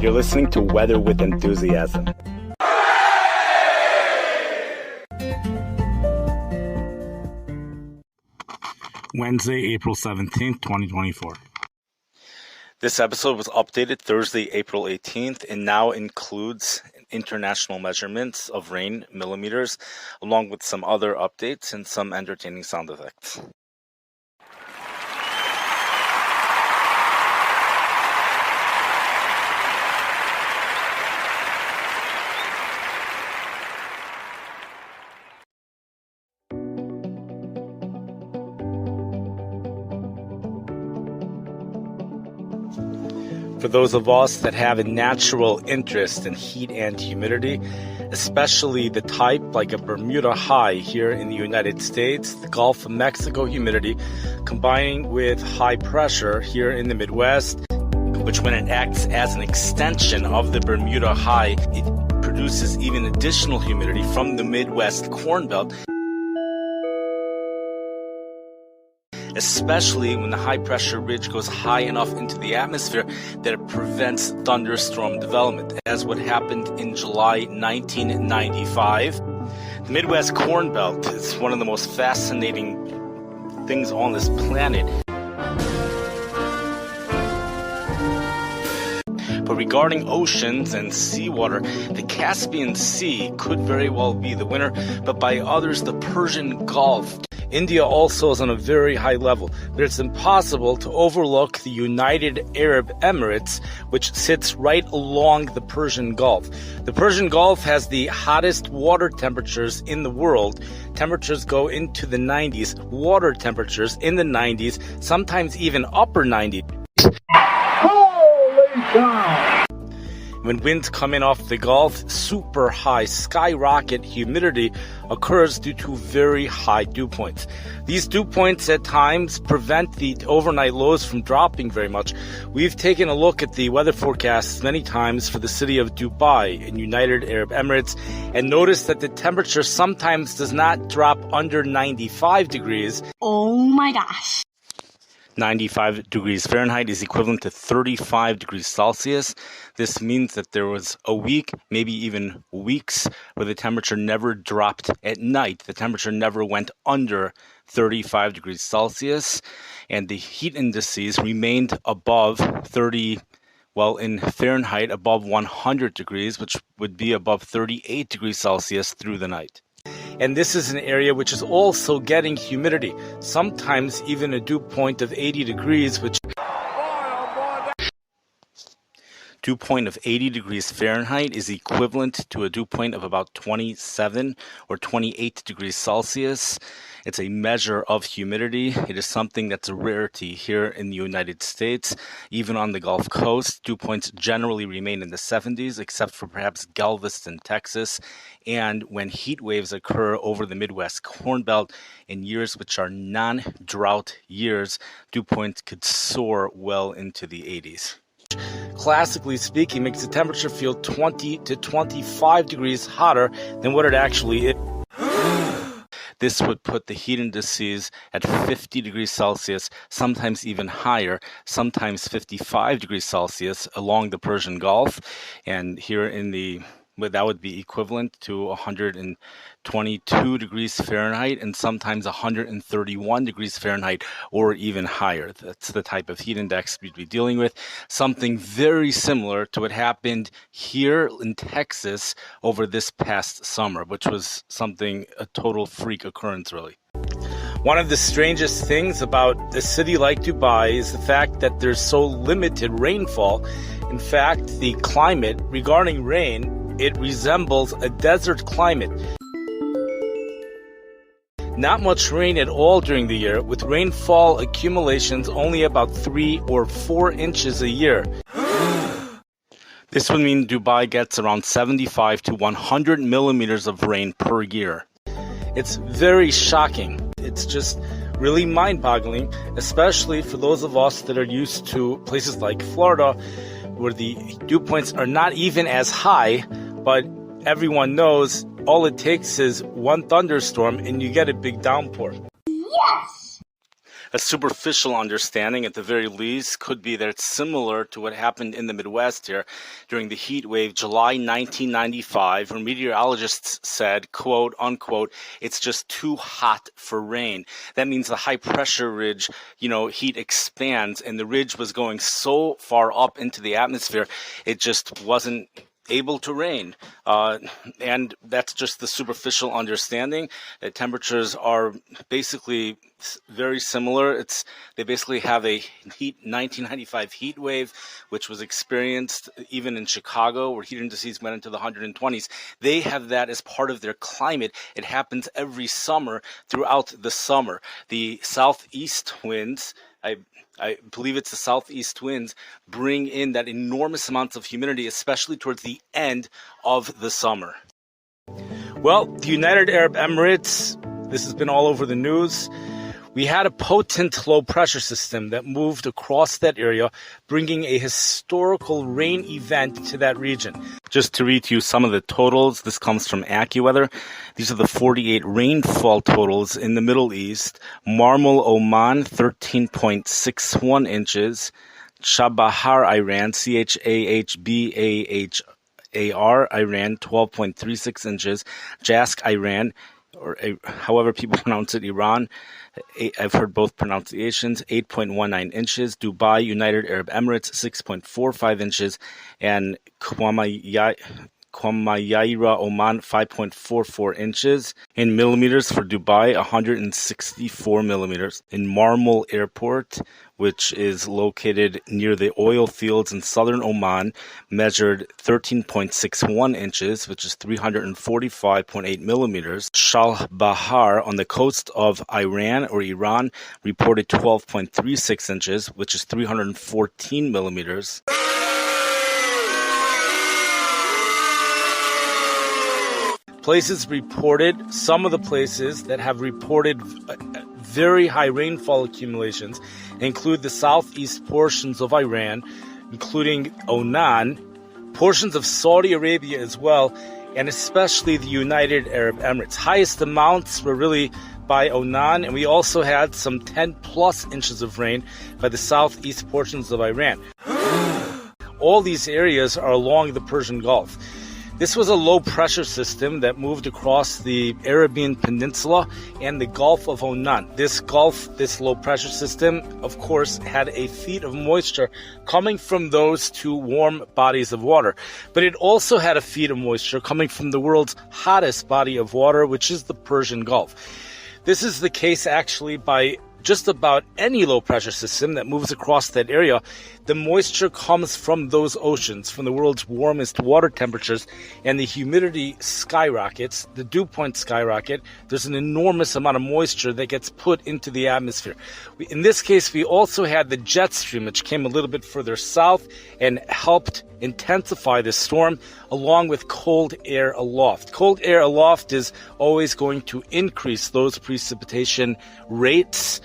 You're listening to Weather with Enthusiasm. Wednesday, April 17th, 2024. This episode was updated Thursday, April 18th, and now includes international measurements of rain millimeters, along with some other updates and some entertaining sound effects. For those of us that have a natural interest in heat and humidity, especially the type like a Bermuda high here in the United States, the Gulf of Mexico humidity, combining with high pressure here in the Midwest, which when it acts as an extension of the Bermuda high, it produces even additional humidity from the Midwest Corn Belt, especially when the high-pressure ridge goes high enough into the atmosphere that it prevents thunderstorm development, as what happened in July 1995. The Midwest Corn Belt is one of the most fascinating things on this planet. But regarding oceans and seawater, the Caspian Sea could very well be the winner, but by others, the Persian Gulf. India also is on a very high level, but it's impossible to overlook the United Arab Emirates, which sits right along the Persian Gulf. The Persian Gulf has the hottest water temperatures in the world. Temperatures go into the 90s, water temperatures in the 90s, sometimes even upper 90s. Holy cow! When winds come in off the Gulf, super high skyrocket humidity occurs due to very high dew points. These dew points at times prevent the overnight lows from dropping very much. We've taken a look at the weather forecasts many times for the city of Dubai in United Arab Emirates and noticed that the temperature sometimes does not drop under 95 degrees. Oh my gosh. 95 degrees Fahrenheit is equivalent to 35 degrees Celsius. This means that there was a week, maybe even weeks, where the temperature never dropped at night. The temperature never went under 35 degrees Celsius, and the heat indices remained above 30, well, in Fahrenheit, above 100 degrees, which would be above 38 degrees Celsius through the night. And this is an area which is also getting humidity, sometimes even a dew point of 80 degrees, which dew point of 80 degrees Fahrenheit is equivalent to a dew point of about 27 or 28 degrees Celsius. It's a measure of humidity. It is something that's a rarity here in the United States. Even on the Gulf Coast, dew points generally remain in the 70s, except for perhaps Galveston, Texas. And when heat waves occur over the Midwest Corn Belt in years which are non-drought years, dew points could soar well into the 80s. Classically speaking, makes the temperature feel 20 to 25 degrees hotter than what it actually is. This would put the heat indices at 50 degrees Celsius, sometimes even higher, sometimes 55 degrees Celsius along the Persian Gulf. And here in that would be equivalent to 122 degrees Fahrenheit and sometimes 131 degrees Fahrenheit or even higher. That's the type of heat index we'd be dealing with. Something very similar to what happened here in Texas over this past summer, which was a total freak occurrence, really. One of the strangest things about a city like Dubai is the fact that there's so limited rainfall. In fact, the climate regarding rain, it resembles a desert climate. Not much rain at all during the year, with rainfall accumulations only about 3 or 4 inches a year. This would mean Dubai gets around 75 to 100 millimeters of rain per year. It's very shocking. It's just really mind-boggling, especially for those of us that are used to places like Florida, where the dew points are not even as high, but everyone knows all it takes is one thunderstorm and you get a big downpour. Yes! A superficial understanding, at the very least, could be that it's similar to what happened in the Midwest here during the heat wave July 1995, where meteorologists said, quote unquote, it's just too hot for rain. That means the high pressure ridge, heat expands, and the ridge was going so far up into the atmosphere, it just wasn't able to rain. And that's just the superficial understanding. The temperatures are basically very similar. They basically have a 1995 heat wave, which was experienced even in Chicago, where heat indices went into the 120s. They have that as part of their climate. It happens every summer throughout the summer. The southeast winds, I believe it's the southeast winds, bring in that enormous amounts of humidity, especially towards the end of the summer. Well, the United Arab Emirates, this has been all over the news. We had a potent low pressure system that moved across that area, bringing a historical rain event to that region. Just to read to you some of the totals, this comes from AccuWeather. These are the 48 rainfall totals in the Middle East. Marmul, Oman, 13.61 inches. Chabahar, Iran, Chahbahar, Iran, 12.36 inches. Jask, Iran, or however people pronounce it, Iran, I've heard both pronunciations, 8.19 inches. Dubai, United Arab Emirates, 6.45 inches. And Qamyaira, Oman, 5.44 inches. In millimeters for Dubai, 164 millimeters. In Marmul Airport, which is located near the oil fields in southern Oman, measured 13.61 inches, which is 345.8 millimeters. Chabahar on the coast of Iran reported 12.36 inches, which is 314 millimeters. Some of the places that have reported very high rainfall accumulations include the southeast portions of Iran, including Onan, portions of Saudi Arabia as well, and especially the United Arab Emirates. Highest amounts were really by Onan, and we also had some 10 plus inches of rain by the southeast portions of Iran. All these areas are along the Persian Gulf. This was a low-pressure system that moved across the Arabian Peninsula and the Gulf of Onan. This low-pressure system, of course, had a feed of moisture coming from those two warm bodies of water. But it also had a feed of moisture coming from the world's hottest body of water, which is the Persian Gulf. This is the case, actually, by just about any low-pressure system that moves across that area. The moisture comes from those oceans, from the world's warmest water temperatures, and the humidity skyrockets, the dew points skyrocket. There's an enormous amount of moisture that gets put into the atmosphere. In this case, we also had the jet stream, which came a little bit further south and helped intensify the storm, along with cold air aloft. Cold air aloft is always going to increase those precipitation rates.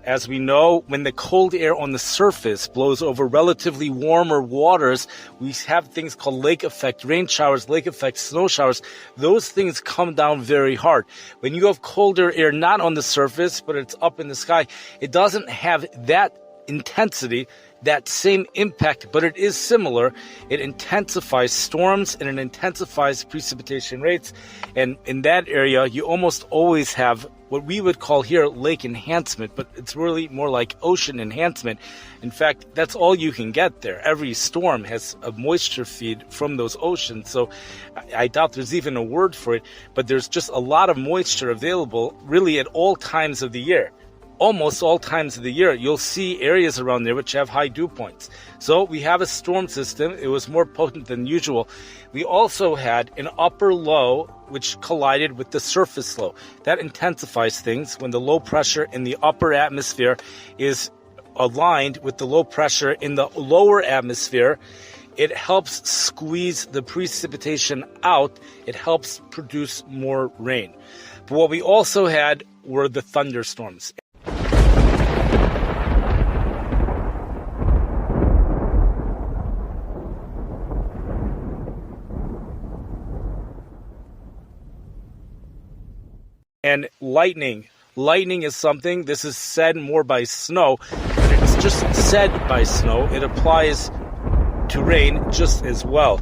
As we know, when the cold air on the surface blows over relatively warmer waters, we have things called lake effect rain showers, lake effect snow showers. Those things come down very hard. When you have colder air not on the surface, but it's up in the sky, it doesn't have that intensity, that same impact, but it is similar. It intensifies storms and it intensifies precipitation rates. And in that area, you almost always have what we would call here lake enhancement, but it's really more like ocean enhancement. In fact, that's all you can get there. Every storm has a moisture feed from those oceans, so I doubt there's even a word for it, but there's just a lot of moisture available really at all times of the year. Almost all times of the year, you'll see areas around there which have high dew points. So we have a storm system. It was more potent than usual. We also had an upper low which collided with the surface low. That intensifies things when the low pressure in the upper atmosphere is aligned with the low pressure in the lower atmosphere. It helps squeeze the precipitation out. It helps produce more rain. But what we also had were the thunderstorms. And lightning Lightning is something, this is said more by snow. And it's just said by snow. It applies to rain just as well.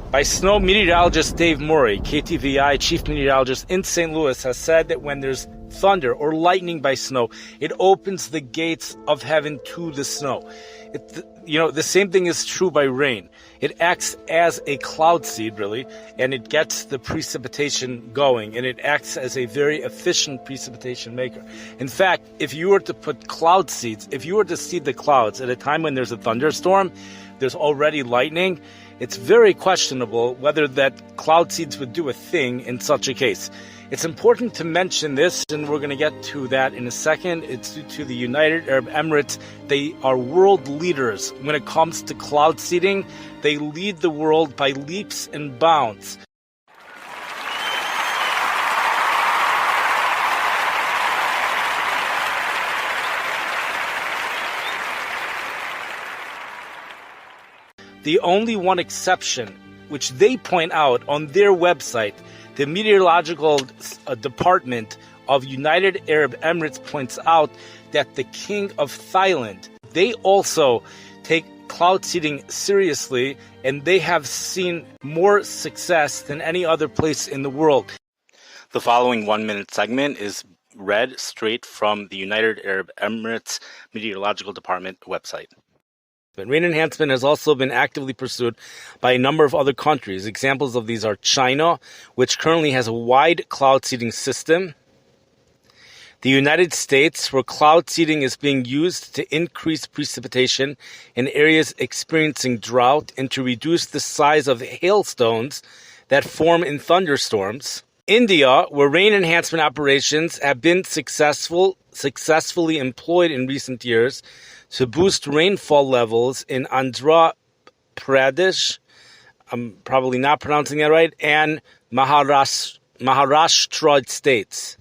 By snow, meteorologist Dave Murray, KTVI chief meteorologist in St. Louis, has said that when there's thunder or lightning by snow, it opens the gates of heaven to the snow. The same thing is true by rain. It acts as a cloud seed, really, and it gets the precipitation going, and it acts as a very efficient precipitation maker. In fact, if you were to put cloud seeds, if you were to seed the clouds at a time when there's a thunderstorm, there's already lightning, it's very questionable whether that cloud seeds would do a thing in such a case. It's important to mention this, and we're going to get to that in a second. It's due to the United Arab Emirates. They are world leaders when it comes to cloud seeding. They lead the world by leaps and bounds. The only one exception, which they point out on their website, the Meteorological Department of United Arab Emirates points out that the King of Thailand, they also take cloud seeding seriously, and they have seen more success than any other place in the world. The following 1-minute segment is read straight from the United Arab Emirates Meteorological Department website. But rain enhancement has also been actively pursued by a number of other countries. Examples of these are China, which currently has a wide cloud seeding system. The United States, where cloud seeding is being used to increase precipitation in areas experiencing drought and to reduce the size of hailstones that form in thunderstorms. India, where rain enhancement operations have been successfully employed in recent years to boost rainfall levels in Andhra Pradesh, I'm probably not pronouncing that right, and Maharashtra states,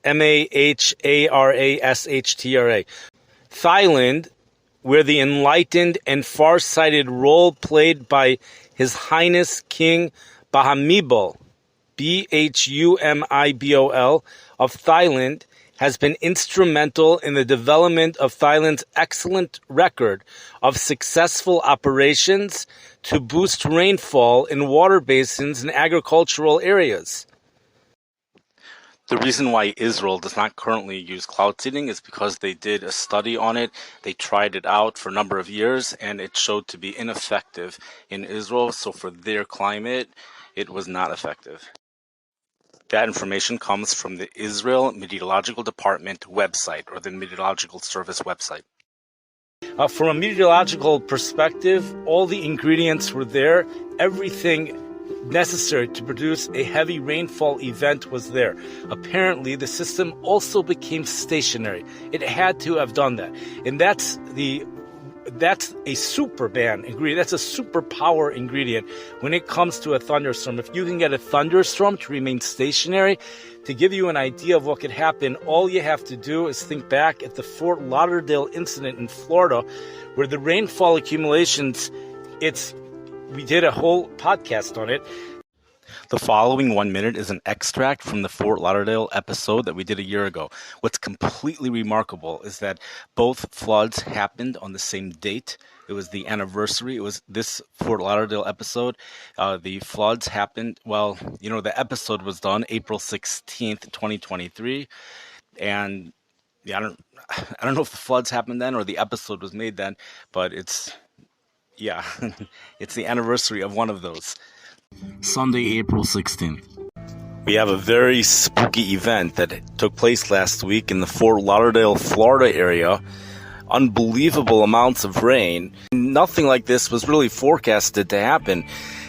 Maharashtra. Thailand, where the enlightened and far-sighted role played by His Highness King Bhumibol, Bhumibol, of Thailand, has been instrumental in the development of Thailand's excellent record of successful operations to boost rainfall in water basins and agricultural areas. The reason why Israel does not currently use cloud seeding is because they did a study on it. They tried it out for a number of years, and it showed to be ineffective in Israel. So for their climate, it was not effective. That information comes from the Israel Meteorological Department website, or the Meteorological Service website. From a meteorological perspective, all the ingredients were there. Everything necessary to produce a heavy rainfall event was there. Apparently, the system also became stationary. It had to have done that. And that's a super band ingredient. That's a superpower ingredient when it comes to a thunderstorm. If you can get a thunderstorm to remain stationary, to give you an idea of what could happen, all you have to do is think back at the Fort Lauderdale incident in Florida, where the rainfall accumulations, we did a whole podcast on it. The following 1 minute is an extract from the Fort Lauderdale episode that we did a year ago. What's completely remarkable is that both floods happened on the same date. It was the anniversary. It was this Fort Lauderdale episode. The floods happened, the episode was done April 16th, 2023. And I don't know if the floods happened then or the episode was made then, but it's the anniversary of one of those. Sunday, April 16th. We have a very spooky event that took place last week in the Fort Lauderdale, Florida area. Unbelievable amounts of rain. Nothing like this was really forecasted to happen.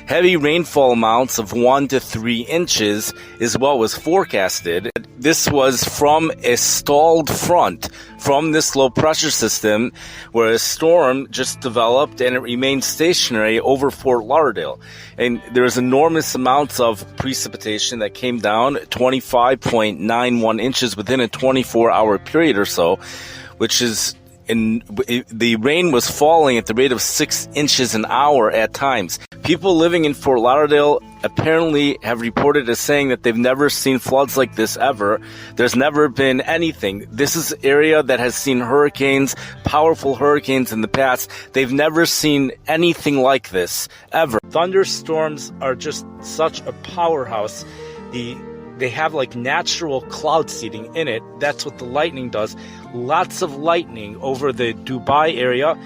Heavy rainfall amounts of 1 to 3 inches is what was forecasted. This was from a stalled front from this low pressure system where a storm just developed and it remained stationary over Fort Lauderdale. And there's enormous amounts of precipitation that came down, 25.91 inches within a 24-hour period or so, which is the rain was falling at the rate of 6 inches an hour at times. People living in Fort Lauderdale apparently have reported as saying that they've never seen floods like this ever. There's never been anything. This is an area that has seen hurricanes, powerful hurricanes in the past. They've never seen anything like this ever. Thunderstorms are just such a powerhouse. They have like natural cloud seeding in it. That's what the lightning does. Lots of lightning over the Dubai area.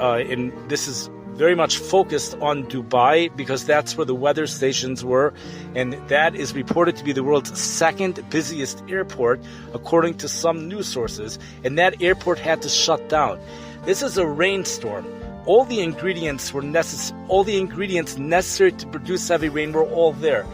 And this is very much focused on Dubai because that's where the weather stations were, and that is reported to be the world's second busiest airport according to some news sources, and that airport had to shut down. This is a rainstorm. All the ingredients necessary to produce heavy rain were all there.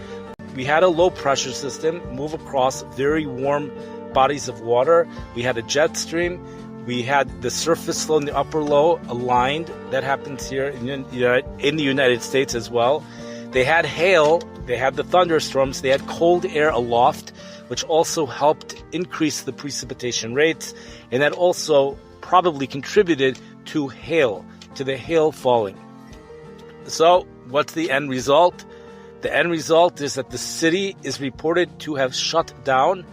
We had a low pressure system move across very warm bodies of water. We had a jet stream. We had the surface low and the upper low aligned. That happens here in the United States as well. They had hail. They had the thunderstorms. They had cold air aloft, which also helped increase the precipitation rates. And that also probably contributed to the hail falling. So what's the end result? The end result is that the city is reported to have shut down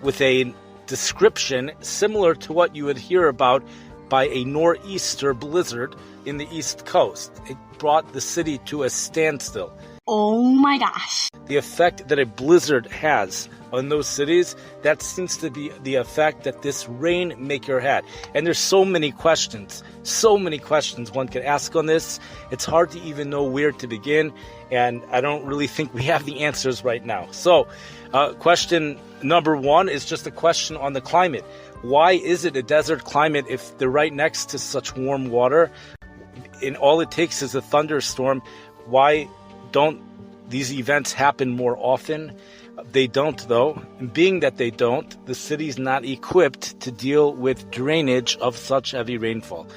with a description similar to what you would hear about by a nor'easter blizzard in the East Coast. It brought the city to a standstill. Oh my gosh. The effect that a blizzard has on those cities, that seems to be the effect that this rainmaker had. And there's so many questions one could ask on this. It's hard to even know where to begin, and I don't really think we have the answers right now. So, question number one is just a question on the climate. Why is it a desert climate if they're right next to such warm water? And all it takes is a thunderstorm. Why don't these events happen more often? They don't, though. And being that they don't, the city's not equipped to deal with drainage of such heavy rainfall.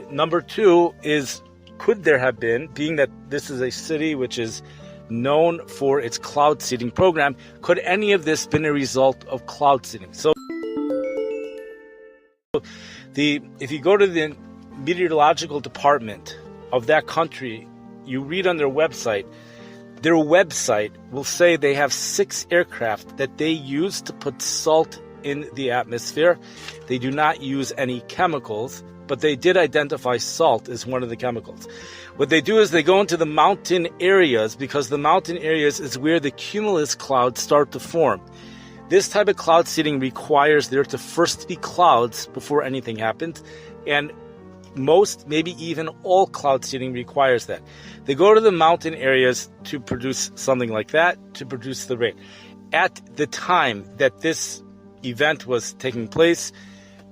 Number two is, could there have been, being that this is a city which is known for its cloud seeding program, could any of this been a result of cloud seeding? So if you go to the meteorological department of that country, you read on their website will say they have 6 aircraft that they use to put salt in the atmosphere. They do not use any chemicals, but they did identify salt as one of the chemicals. What they do is they go into the mountain areas, because the mountain areas is where the cumulus clouds start to form. This type of cloud seeding requires there to first be clouds before anything happens, and most, maybe even all cloud seeding requires that. They go to the mountain areas to produce something like that, to produce the rain. At the time that this event was taking place,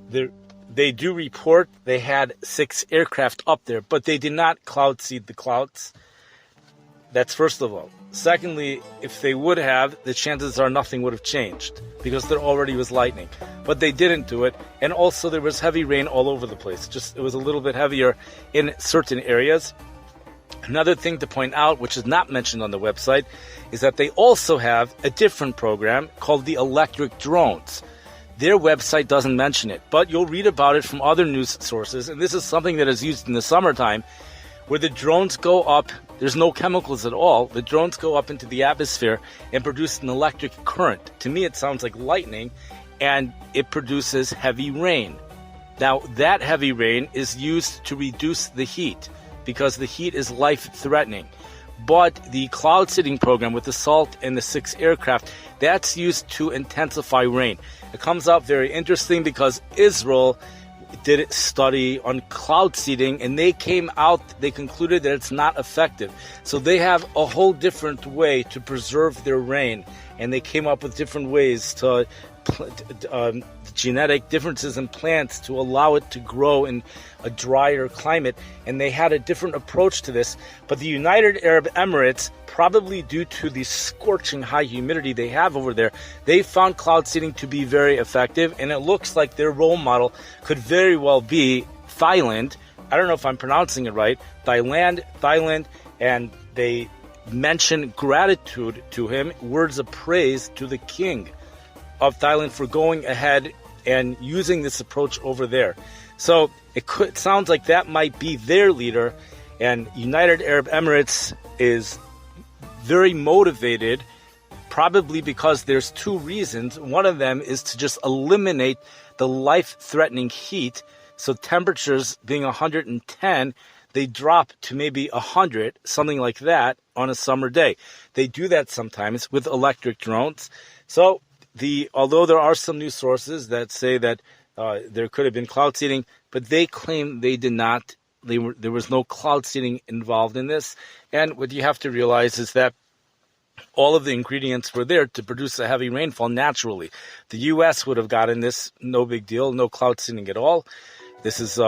they do report they had 6 aircraft up there, but they did not cloud seed the clouds. That's first of all. Secondly, if they would have, the chances are nothing would have changed because there already was lightning. But they didn't do it, and also there was heavy rain all over the place. Just it was a little bit heavier in certain areas. Another thing to point out, which is not mentioned on the website, is that they also have a different program called the electric drones. Their website doesn't mention it, but you'll read about it from other news sources, and this is something that is used in the summertime, where the drones go up. There's no chemicals at all. The drones go up into the atmosphere and produce an electric current. To me, it sounds like lightning, and it produces heavy rain. Now, that heavy rain is used to reduce the heat because the heat is life-threatening. But the cloud seeding program with the salt and the 6 aircraft, that's used to intensify rain. It comes out very interesting because Israel did a study on cloud seeding, and they concluded that it's not effective. So they have a whole different way to preserve their rain, and they came up with different ways to genetic differences in plants to allow it to grow in a drier climate, and they had a different approach to this. But the United Arab Emirates, probably due to the scorching high humidity they have over there, they found cloud seeding to be very effective, and it looks like their role model could very well be Thailand. I don't know if I'm pronouncing it right. Thailand, and they mention gratitude to him, words of praise to the king of Thailand for going ahead and using this approach over there. So it sounds like that might be their leader. And United Arab Emirates is very motivated, probably because there's two reasons. One of them is to just eliminate the life-threatening heat. So temperatures being 110, they drop to maybe 100, something like that, on a summer day. They do that sometimes with electric drones. So although there are some news sources that say that there could have been cloud seeding, but they claim they did not. There was no cloud seeding involved in this. And what you have to realize is that all of the ingredients were there to produce a heavy rainfall naturally. The U.S. would have gotten this, no big deal, no cloud seeding at all. This is,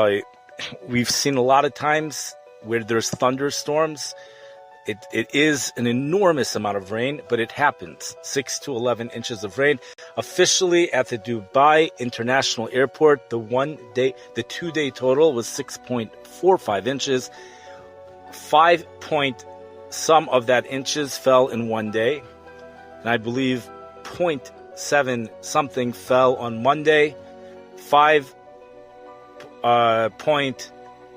we've seen a lot of times where there's thunderstorms. It is an enormous amount of rain, but it happens. 6 to 11 inches of rain. Officially at the Dubai International Airport, the 2-day total was 6.45 inches. 5 point some of that inches fell in one day. And I believe 0.7 something fell on Monday. 5 point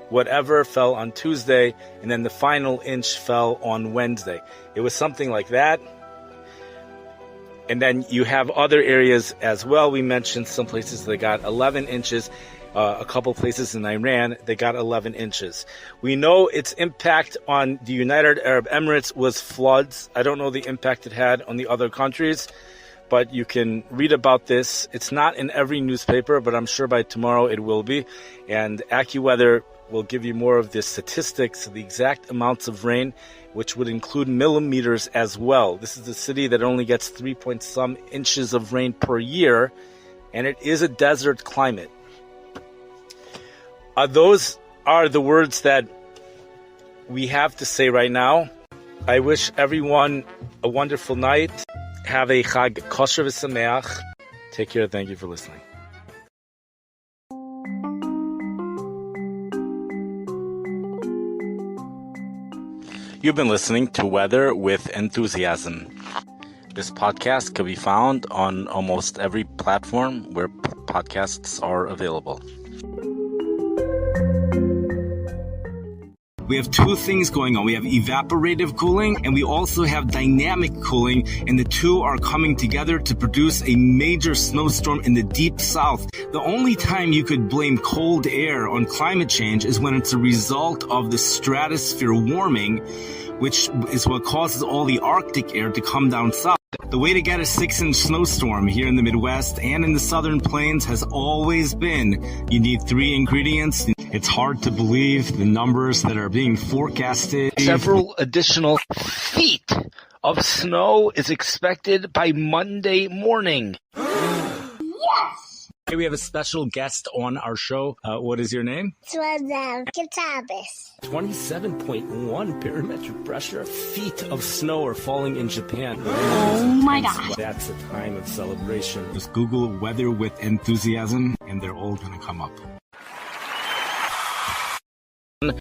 whatever fell on Tuesday, and then the final inch fell on Wednesday. It was something like that. And then you have other areas as well. We mentioned some places that got 11 inches. A couple places in Iran, they got 11 inches. We know its impact on the United Arab Emirates was floods. I don't know the impact it had on the other countries, but you can read about this. It's not in every newspaper, but I'm sure by tomorrow it will be. And AccuWeather will give you more of the statistics, the exact amounts of rain, which would include millimeters as well. This is a city that only gets 3 point some inches of rain per year, and it is a desert climate. Those are the words that we have to say right now. I wish everyone a wonderful night. Have a Chag Kosher v'Sameach. Take care. Thank you for listening. You've been listening to Weather with Enthusiasm. This podcast can be found on almost every platform where podcasts are available. We have two things going on. We have evaporative cooling and we also have dynamic cooling, and the two are coming together to produce a major snowstorm in the deep south. The only time you could blame cold air on climate change is when it's a result of the stratosphere warming, which is what causes all the Arctic air to come down south. The way to get a 6-inch snowstorm here in the Midwest and in the Southern Plains has always been you need 3 ingredients. It's hard to believe the numbers that are being forecasted. Several additional feet of snow is expected by Monday morning. Yes! Hey, we have a special guest on our show. What is your name? Kitabis. 27.1 barometric pressure. Feet of snow are falling in Japan. Oh my gosh. That's a time of celebration. Just Google Weather with Enthusiasm and they're all going to come up.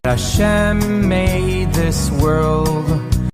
Hashem made this world